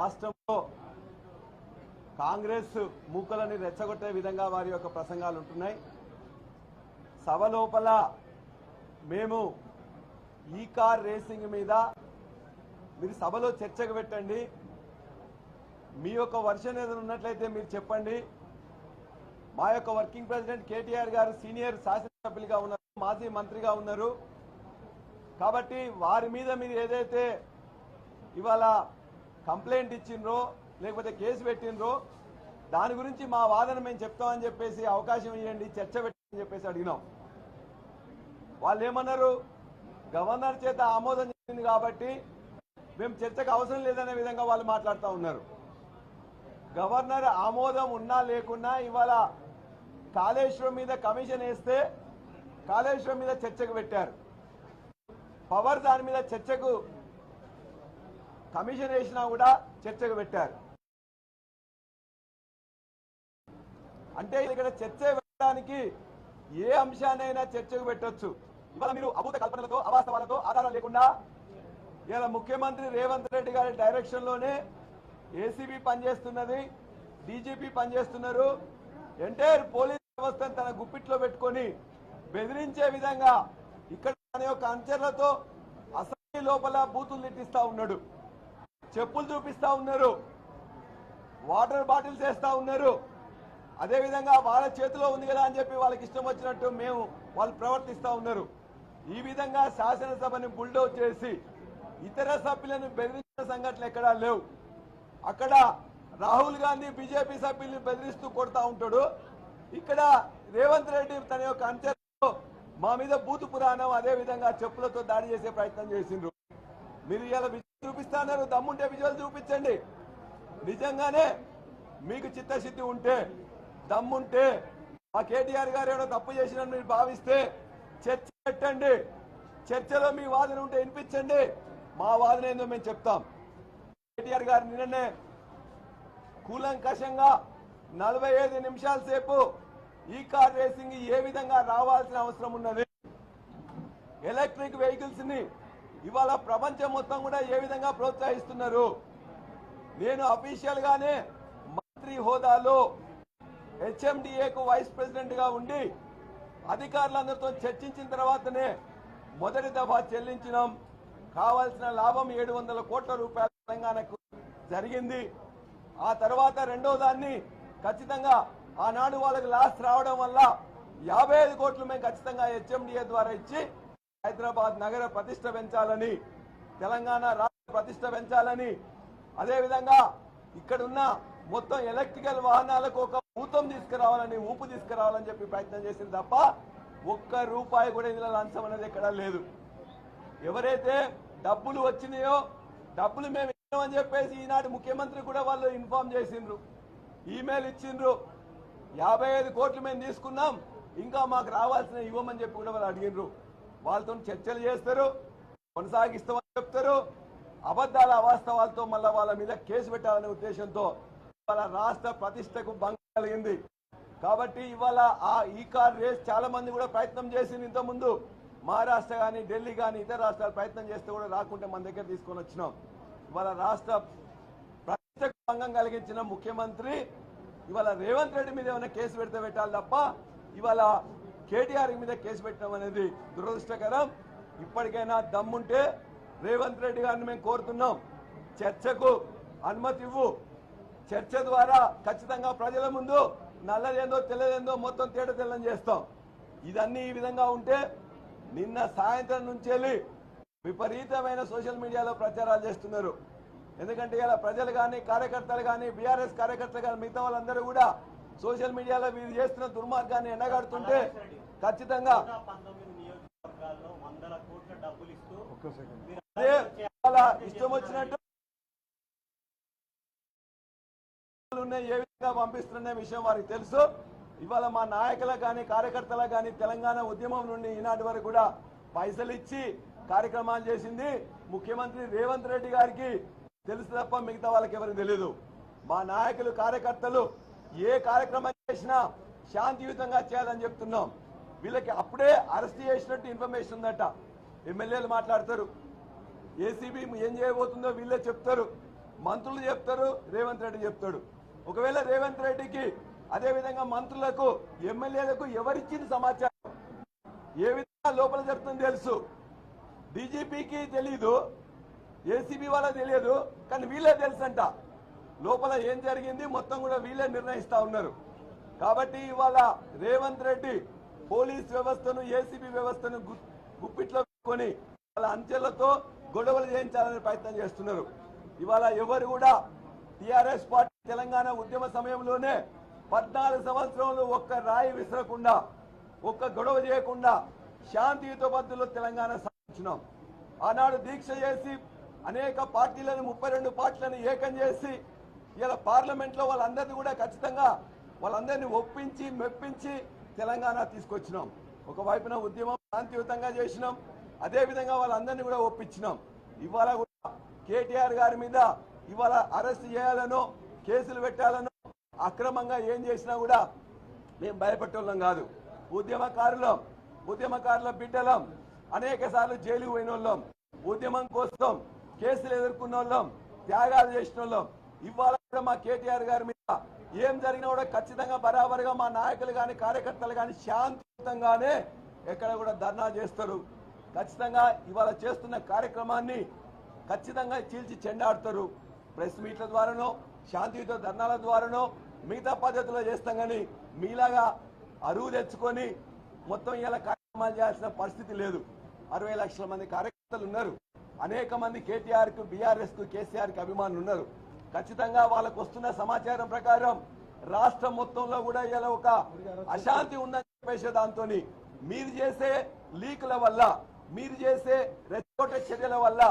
రాష్ట్రంలో కాంగ్రెస్ మూకలని రెచ్చగొట్టే విధంగా వారి యొక్క ప్రసంగాలు ఉంటున్నాయి. సభ లోపల మేము ఈ కార్ రేసింగ్ మీద మీరు సభలో చర్చకు పెట్టండి, మీ యొక్క వర్షన్ ఏదైనా ఉన్నట్లయితే మీరు చెప్పండి. మా యొక్క వర్కింగ్ ప్రెసిడెంట్ కేటీఆర్ గారు సీనియర్ శాసనసభ్యులుగా ఉన్నారు, మాజీ మంత్రిగా ఉన్నారు. కాబట్టి వారి మీద మీరు ఏదైతే ఇవాళ కంప్లైంట్ ఇచ్చిండ్రో లేకపోతే కేసు పెట్టినరో దాని గురించి మా వాదన మేము చెప్తామని చెప్పేసి అవకాశం ఇవ్వండి, చర్చ పెట్టని చెప్పేసి అడిగినాం. వాళ్ళు ఏమన్నారు, గవర్నర్ చేత ఆమోదం చెందింది కాబట్టి మేము చర్చకు అవసరం లేదనే విధంగా వాళ్ళు మాట్లాడుతూ ఉన్నారు. గవర్నర్ ఆమోదం ఉన్నా లేకున్నా ఇవాళ కాళేశ్వరం మీద కమిషన్ వేస్తే కాళేశ్వరం మీద చర్చకు పెట్టారు. పవర్ దాని మీద చర్చకు కమిషన్ వేసినా కూడా చర్చకు పెట్టారు. అంటే ఇక్కడ చర్చ పెట్టడానికి ఏ అంశాన్నైనా చర్చకు పెట్టొచ్చు. ఇవాళ మీరు అభూత కల్పనలతో అవాస్తవాలతో ఆధారం లేకుండా ఇలా ముఖ్యమంత్రి రేవంత్ రెడ్డి గారి డైరెక్షన్ లోనే ఏసీబీ పనిచేస్తున్నది, డీజీపీ పనిచేస్తున్నారు. ఎంటైర్ పోలీస్ వ్యవస్థను తన గుప్పిట్లో పెట్టుకొని బెదిరించే విధంగా ఇక్కడ తన యొక్క అంచర్లతో అసెంబ్లీ లోపల బూతులు తిట్టిస్తా ఉన్నాడు, చెప్పులు చూపిస్తా ఉన్నారు, వాటర్ బాటిల్స్ వేస్తా ఉన్నారు. అదేవిధంగా వాళ్ళ చేతిలో ఉంది కదా అని చెప్పి వాళ్ళకి ఇష్టం వచ్చినట్టు వాళ్ళు ప్రవర్తిస్తా ఉన్నారు. ఈ విధంగా శాసనసభని బుల్డౌజ్ చేసి ఇతర సభ్యులను బెదిరించిన సంఘటనలు ఎక్కడా లేవు. అక్కడ రాహుల్ గాంధీ బీజేపీ సభ్యుల్ని బెదిరిస్తూ కొడతా ఉంటాడు, ఇక్కడ రేవంత్ రెడ్డి తన యొక్క అంచనాలో మా మీద బూతు పురాణం అదే విధంగా చెప్పులతో దాడి చేసే ప్రయత్నం చేసిండ్రు. మీరు ఇలా విజువల్ చూపిస్తున్నారు, దమ్ముంటే విజువల్ చూపించండి. నిజంగానే మీకు చిత్తశుద్ధి ఉంటే దమ్ముంటే మా కేటీఆర్ గారు ఏదో తప్పు చేసినని మీరు భావిస్తే చర్చ పెట్టండి, చర్చలో మీ వాదన ఉంటే వినిపించండి, మా వాదన ఏందో మేము చెప్తాం. కేటీఆర్ గారు నిన్ననే కూలంకషంగా 45 నిమిషాల సేపు ఈ కార్ రేసింగ్ ఏ విధంగా రావాల్సిన అవసరం ఉన్నది, ఎలక్ట్రిక్ వెహికల్స్ ని ఇవాళ ప్రపంచం మొత్తం కూడా ఏ విధంగా ప్రోత్సహిస్తున్నారు. నేను అఫీషియల్ గానే మంత్రి హోదాలో హెచ్ఎండిఏకు వైస్ ప్రెసిడెంట్ గా ఉండి అధికారులందరితో చర్చించిన తర్వాతనే మొదటి దఫా చెల్లించినాం. కావాల్సిన లాభం 700 కోట్ల రూపాయలు తెలంగాణకు జరిగింది. ఆ తర్వాత రెండో దాన్ని ఖచ్చితంగా ఆనాడు వాళ్ళకి లాస్ రావడం వల్ల 55 కోట్లు మేము ఖచ్చితంగా హెచ్ఎండిఏ ద్వారా ఇచ్చి హైదరాబాద్ నగర ప్రతిష్ట పెంచాలని, తెలంగాణ రాష్ట్ర ప్రతిష్ట పెంచాలని, అదేవిధంగా ఇక్కడున్న మొత్తం ఎలక్ట్రికల్ వాహనాలకు ఒక ఊపు తీసుకురావాలని చెప్పి ప్రయత్నం చేసింది తప్ప ₹1 కూడా ఇందులో లంచం అనేది ఎక్కడా లేదు. ఎవరైతే డబ్బులు వచ్చినాయో డబ్బులు మేము ఇచ్చామని చెప్పేసి ఈనాటి ముఖ్యమంత్రి కూడా వాళ్ళు ఇన్ఫార్మ్ చేసిండ్రు, ఈమెయిల్ ఇచ్చిండ్రు. 55 కోట్లు మేము తీసుకున్నాం, ఇంకా మాకు రావాల్సిన ఇవ్వమని చెప్పి కూడా వాళ్ళు అడిగినరు. వాళ్ళతో చర్చలు చేస్తారు, కొనసాగిస్తామని చెప్తారు. అబద్దాల అవాస్తవాలతో మళ్ళా వాళ్ళ మీద కేసు పెట్టాలనే ఉద్దేశంతో ఇవాళ రాష్ట్ర ప్రతిష్టకు భంగం కలిగింది. కాబట్టి ఇవాళ ఈ కార్ రేస్ చాలా మంది కూడా ప్రయత్నం చేసింది. ఇంతకుముందు మహారాష్ట్ర కానీ ఢిల్లీ కానీ ఇతర రాష్ట్రాలు ప్రయత్నం చేస్తే కూడా రాకుంటే మన దగ్గర తీసుకొని వచ్చినాం. ఇవాళ రాష్ట్ర ప్రతిష్టకు భంగం కలిగించిన ముఖ్యమంత్రి ఇవాళ రేవంత్ రెడ్డి మీద ఏమైనా కేసు పెడితే పెట్టాలి తప్ప ఇవాళ కేటీఆర్ మీద కేసు పెట్టడం అనేది దురదృష్టకరం. ఇప్పటికైనా దమ్ముంటే రేవంత్ రెడ్డి గారిని మేము కోరుతున్నాం, చర్చకు అనుమతి ఇవ్వు. చర్చ ద్వారా ఖచ్చితంగా ప్రజల ముందు నల్లదేందో తెల్లదేందో మొత్తం తేడా తెల్లని చేస్తాం. ఇదన్నీ ఈ విధంగా ఉంటే నిన్న సాయంత్రం నుంచి వెళ్ళి విపరీతమైన సోషల్ మీడియాలో ప్రచారాలు చేస్తున్నారు. ఎందుకంటే ఇలా ప్రజలు కానీ కార్యకర్తలు కానీ బీఆర్ఎస్ కార్యకర్తలు కానీ మిగతా వాళ్ళందరూ కూడా సోషల్ మీడియాలో వీరు చేస్తున్న దుర్మార్గాన్ని ఎండగడుతుంటే ఖచ్చితంగా ఇష్టం వచ్చినట్టు ఏ విధంగా పంపిస్తున్న విషయం వారికి తెలుసు. ఇవాళ మా నాయకులకు కానీ కార్యకర్తలకు కానీ తెలంగాణ ఉద్యమం నుండి ఈనాటి వరకు కూడా పైసలు ఇచ్చి కార్యక్రమాలు చేసింది ముఖ్యమంత్రి రేవంత్ రెడ్డి గారికి తెలుసు తప్ప మిగతా వాళ్ళకి ఎవరికి తెలియదు. మా నాయకులు కార్యకర్తలు ఏ కార్యక్రమం చేసినా శాంతియుతంగా చేయాలని చెప్తున్నాం. వీళ్ళకి అప్పుడే అరెస్ట్ చేసినట్టు ఇన్ఫర్మేషన్ ఉందట. ఎమ్మెల్యేలు మాట్లాడతారు, ఏసీబీ ఏం చేయబోతుందో వీళ్ళే చెప్తారు. మంత్రులు చెప్తారు, రేవంత్ రెడ్డి చెప్తాడు. ఒకవేళ రేవంత్ రెడ్డికి అదే విధంగా మంత్రులకు ఎమ్మెల్యేలకు ఎవరిచ్చిన సమాచారం ఏ విధంగా లోపల జరుగుతుందో తెలుసు. డీజీపీకి తెలీదు, ఏసీబీ వాళ్ళకి తెలియదు, కానీ వీళ్ళే తెలుసంట లోపల ఏం జరిగింది మొత్తం కూడా వీళ్ళే నిర్ణయిస్తా ఉన్నారు. కాబట్టి ఇవాళ రేవంత్ రెడ్డి పోలీస్ వ్యవస్థను ఏసీబీ వ్యవస్థను గుప్పిట్లో పెట్టుకొని వాళ్ళ అంచెలతో గొడవలు చేయించాలని ప్రయత్నం చేస్తున్నారు. ఇవాళ ఎవరు కూడా టీఆర్ఎస్ పార్టీ తెలంగాణ ఉద్యమ సమయంలోనే 14 సంవత్సరంలో ఒక్క రాయి విసరకుండా ఒక్క గొడవ చేయకుండా శాంతియుత పద్ధతిలో తెలంగాణ సాధించినాం. ఆనాడు దీక్ష చేసి అనేక పార్టీలను 32 పార్టీలను ఏకం చేసి ఇలా పార్లమెంట్ లో వాళ్ళందరినీ కూడా ఖచ్చితంగా వాళ్ళందరినీ ఒప్పించి మెప్పించి తెలంగాణ తీసుకొచ్చినాం. ఒకవైపున ఉద్యమం శాంతియుతంగా చేసినాం, అదే విధంగా వాళ్ళందరినీ కూడా ఒప్పించినాం. ఇవాళ కూడా కేటీఆర్ గారి మీద ఇవాళ అరెస్ట్ చేయాలనో కేసులు పెట్టాలనో అక్రమంగా ఏం చేసినా కూడా మేము భయపెట్టేళ్ళం కాదు. ఉద్యమకారుల బిడ్డలం, అనేక సార్లు జైలుకు పోయిన వాళ్ళం, ఉద్యమం కోసం కేసులు ఎదుర్కొన్న వాళ్ళం, త్యాగాలు చేసిన వాళ్ళం. ఇవాళ కూడా మా కేటీఆర్ గారి మీద ఏం జరిగినా కూడా ఖచ్చితంగా బరాబరుగా మా నాయకులు కానీ కార్యకర్తలు కానీ శాంతియుతంగానే ఎక్కడ కూడా ధర్నా చేస్తారు. ఖచ్చితంగా ఇవాళ చేస్తున్న కార్యక్రమాన్ని ఖచ్చితంగా చీల్చి చెండాడుతారు. ప్రెస్ మీట్ల ద్వారానో శాంతియుత ధర్నాల ద్వారానో మిగతా పద్ధతిలో చేస్తాం. కానీ మీలాగా అరువు తెచ్చుకొని మొత్తం ఇలా కార్యక్రమాలు చేయాల్సిన పరిస్థితి లేదు. 60 లక్షల మంది కార్యకర్తలు ఉన్నారు, అనేక మంది కేటీఆర్ కు బీఆర్ఎస్ కు కేసీఆర్ కి అభిమానులు ఉన్నారు. ఖచ్చితంగా వాళ్ళకు వస్తున్న సమాచారం ప్రకారం రాష్ట్రం మొత్తంలో కూడా ఇలా ఒక అశాంతి ఉందని చెప్పేసే దాంతో మీరు చేసే లీకుల వల్ల, మీరు చేసే రెచ్చగొట్టే చర్యల వల్ల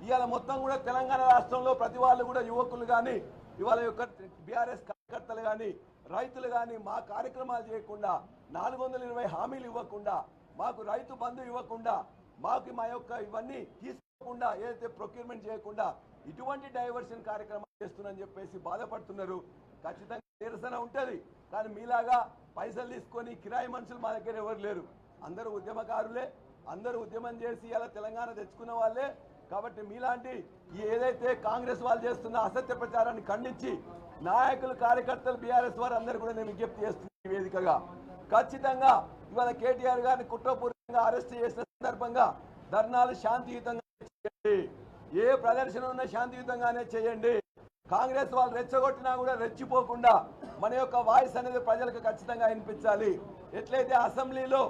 ఇవాళ మొత్తం కూడా తెలంగాణ రాష్ట్రంలో ప్రతి వాళ్ళు కూడా యువకులు కానీ ఇవాళ యొక్క బీఆర్ఎస్ కార్యకర్తలు కానీ రైతులు కానీ మా కార్యక్రమాలు చేయకుండా 420 హామీలు ఇవ్వకుండా, మాకు రైతు బంధు ఇవ్వకుండా, మాకు మా యొక్క ఇవన్నీ తీసుకోకుండా, ఏదైతే ప్రొక్యూర్మెంట్ చేయకుండా ఇటువంటి డైవర్షన్ కార్యక్రమాలు చేస్తున్నారని చెప్పేసి బాధపడుతున్నారు. ఖచ్చితంగా నిరసన ఉంటది, కానీ మీలాగా పైసలు తీసుకొని కిరాయి మనుషులు మా దగ్గర ఎవరు లేరు. అందరూ ఉద్యమకారులే, అందరూ ఉద్యమం చేసి ఇలా తెలంగాణ తెచ్చుకున్న వాళ్ళే. కాబట్టి మీలాంటి ఏదైతే కాంగ్రెస్ వాళ్ళు చేస్తున్న అసత్య ప్రచారాన్ని ఖండించి నాయకులు కార్యకర్తలు బీఆర్ఎస్ వారు అందరూ కూడా నేను విజ్ఞప్తి చేస్తున్న వేదికగా ఖచ్చితంగా ఇవాళ కేటీఆర్ గారిని కుట్రపూర్వకంగా అరెస్ట్ చేసిన సందర్భంగా ధర్నాలు శాంతియుతంగా చేయండి, ఏ ప్రదర్శన ఉన్నా శాంతియుతంగానే చేయండి. కాంగ్రెస్ వాళ్ళు రెచ్చగొట్టినా కూడా రెచ్చిపోకుండా మన యొక్క వాయిస్ అనేది ప్రజలకు ఖచ్చితంగా వినిపించాలి. ఎట్లయితే అసెంబ్లీలో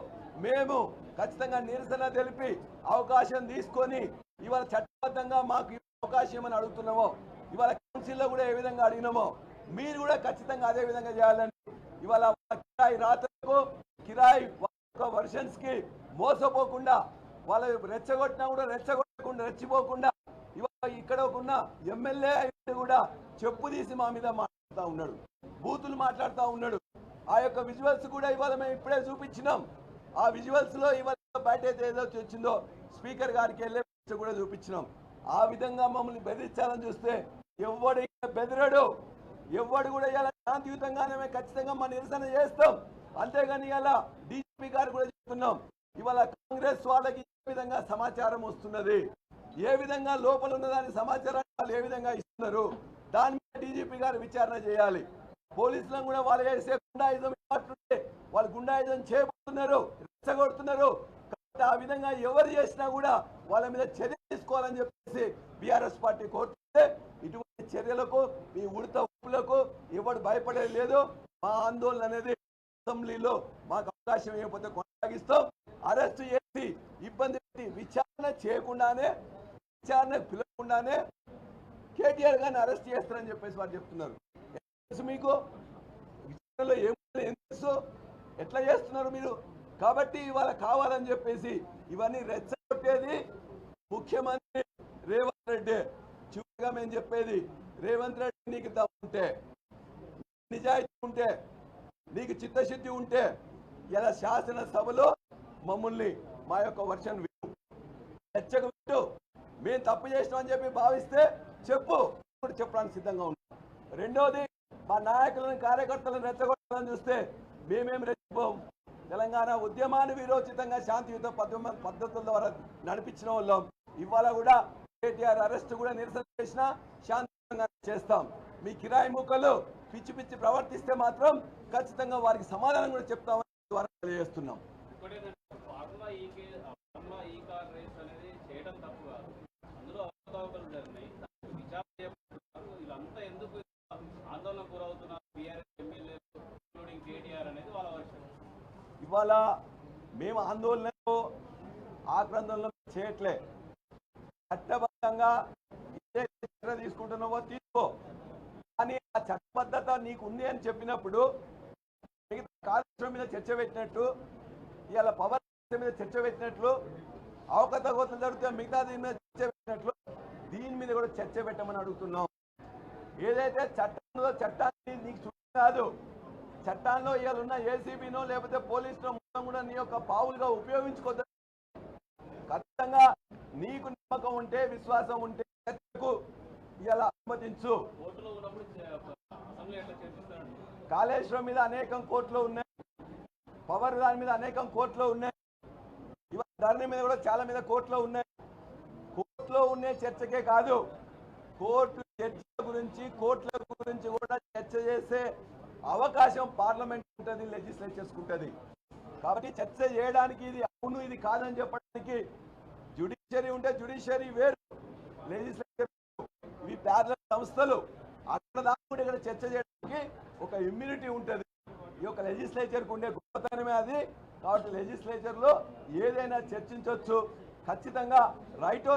మేము ఖచ్చితంగా నిరసన తెలిపి అవకాశం తీసుకొని ఇవాళ చట్టబద్ధంగా మాకు అవకాశం అని అడుగుతున్నామో, ఇవాళ కౌన్సిల్లో కూడా ఏ విధంగా అడిగినామో మీరు కూడా ఖచ్చితంగా అదే విధంగా చేయాలండి. ఇవాళ కిరాయి రాత్రులకు కిరాయి వర్షన్స్ కి మోసపోకుండా, వాళ్ళు రెచ్చగొట్టినా కూడా రెచ్చిపోకుండా ఇవాళ ఇక్కడ ఉన్న ఎమ్మెల్యే కూడా చెప్పు తీసి మా మీద మాట్లాడుతూ ఉన్నాడు, బూతులు మాట్లాడుతూ ఉన్నాడు. ఆ యొక్క విజువల్స్ కూడా ఇవాళ మేము ఇప్పుడే చూపించినాం. ఆ విజువల్స్ లో ఇవాళ బయట ఏదో వచ్చిందో స్పీకర్ గారికి వెళ్ళే కూడా చూపించినాం. ఆ విధంగా మమ్మల్ని బెదిరించాలని చూస్తే ఎవడు బెదిరాడు, ఎవడు కూడా ఇలా శాంతియుతంగానే మేము ఖచ్చితంగా మా నిరసన చేస్తాం. అంతేగాని ఇలా డీజీపీ గారు కూడా చెప్తున్నాం, ఇవాళ కాంగ్రెస్ వాళ్ళకి ఏ విధంగా సమాచారం వస్తున్నది, ఏ విధంగా లోపల ఉన్నదాని సమాచారాన్ని వాళ్ళు ఏ విధంగా ఇస్తున్నారు, దాని మీద డీజీపీ గారు విచారణ చేయాలి. పోలీసులను కూడా వాళ్ళు చేసే గుండాయుధం వాళ్ళు గుండాయుధం చేయబోతున్నారు, రెచ్చగొడుతున్నారు. ఆ విధంగా ఎవరు చేసినా కూడా వాళ్ళ మీద చర్య తీసుకోవాలని చెప్పేసి బీఆర్ఎస్ పార్టీ కోరుతుంది. ఇటువంటి చర్యలకు ఈ ఉడత ఉప్పులకు ఎవరు భయపడేది లేదు. మా ఆందోళన అనేది అసెంబ్లీలో మాకు అవకాశం ఇవ్వకపోతే కొనసాగిస్తాం. అరెస్ట్ చేసి ఇబ్బంది పెట్టి విచారణ చేయకుండానే, విచారణ పిలవకుండానే కేటీఆర్ గారిని అరెస్ట్ చేస్తారని చెప్పేసి వారు చెప్తున్నారు. మీకు విచారణలో ఏం తెలుసు, ఎట్లా చేస్తున్నారు మీరు? కాబట్టి ఇవాళ కావాలని చెప్పేసి ఇవన్నీ రెచ్చగొట్టేది ముఖ్యమంత్రి రేవంత్ రెడ్డి. చివరిగా మేము చెప్పేది, రేవంత్ రెడ్డి నీకు దమ్ముంటే, నిజాయితీ ఉంటే, నీకు చిత్తశుద్ధి ఉంటే ఇలా శాసనసభలో మమ్మల్ని మా యొక్క వర్షన్ రెచ్చకు విట్టు, మేము తప్పు చేసినామని చెప్పి భావిస్తే చెప్పు, చెప్పడానికి సిద్ధంగా ఉన్నాం. రెండోది, మా నాయకులను కార్యకర్తలను రెచ్చగొట్టాలని చూస్తే మేమేం రెచ్చిపోం. తెలంగాణ ఉద్యమాన్ని వీరోచితంగా శాంతియుత పద్ధతుల ద్వారా నడిపించిన వాళ్ళం. ఇవాళ కూడా కేటీఆర్ అరెస్ట్ కూడా నిరసన చేసినా శాంతంగా చేస్తాం. మీ కిరాయి ముక్కలు పిచ్చి పిచ్చి ప్రవర్తిస్తే మాత్రం ఖచ్చితంగా వారికి సమాధానం కూడా చెప్తామని ద్వారా తెలియజేస్తున్నాం. ఇవాళ మేము ఆందోళనలో ఆక్రందనలో చేయట్లే. చట్టబద్ధంగా తీసుకుంటున్నావో తీసుకో, కానీ ఆ చట్టబద్ధత నీకు ఉంది అని చెప్పినప్పుడు కాళేశ్వరం మీద చర్చ పెట్టినట్టు, ఇవాళ పవర్ మీద చర్చ పెట్టినట్లు, అవకతవకలు జరుగుతున్న మిగతా దీని మీద చర్చ పెట్టినట్లు దీని మీద కూడా చర్చ పెట్టమని అడుగుతున్నాం. ఏదైతే చట్టంలో చట్టాన్ని నీకు చుట్టూ కాదు, చట్టాల్లో ఇవాళ ఉన్న ఏసీబీనో లేకపోతే పోలీసులో మొత్తం కూడా నీ యొక్క పావులుగా ఉపయోగించుకోవద్దు. ఖచ్చితంగా నీకు నమ్మకం ఉంటే, విశ్వాసం ఉంటే చర్చకు ఇవాళ అనుమతించు. కాళేశ్వరం మీద అనేకం కోర్టులో ఉన్నాయి, పవర్ దాని మీద అనేకం కోర్టులో ఉన్నాయి, ఇవాళ ధరణి మీద కూడా చాలా మీద కోర్టులో ఉన్నాయి. కోర్టులో ఉండే చర్చకే కాదు, కోర్టు చర్చల గురించి కోర్టుల గురించి కూడా చర్చ చేసే అవకాశం పార్లమెంట్ ఉంటుంది, లెజిస్లేచర్స్ ఉంటుంది. కాబట్టి చర్చ చేయడానికి ఇది అవును ఇది కాదని చెప్పడానికి జ్యుడిషియరీ ఉంటే జ్యుడిషియరీ వేరు, లెజిస్లేచర్ ఇవి ప్యారలల్ సంస్థలు. అక్కడ దాకా ఇక్కడ చర్చ చేయడానికి ఒక ఇమ్యూనిటీ ఉంటుంది. ఈ యొక్క లెజిస్లేచర్కి ఉండే గొప్పతనమే అది. కాబట్టి లెజిస్లేచర్లో ఏదైనా చర్చించవచ్చు. ఖచ్చితంగా రైట్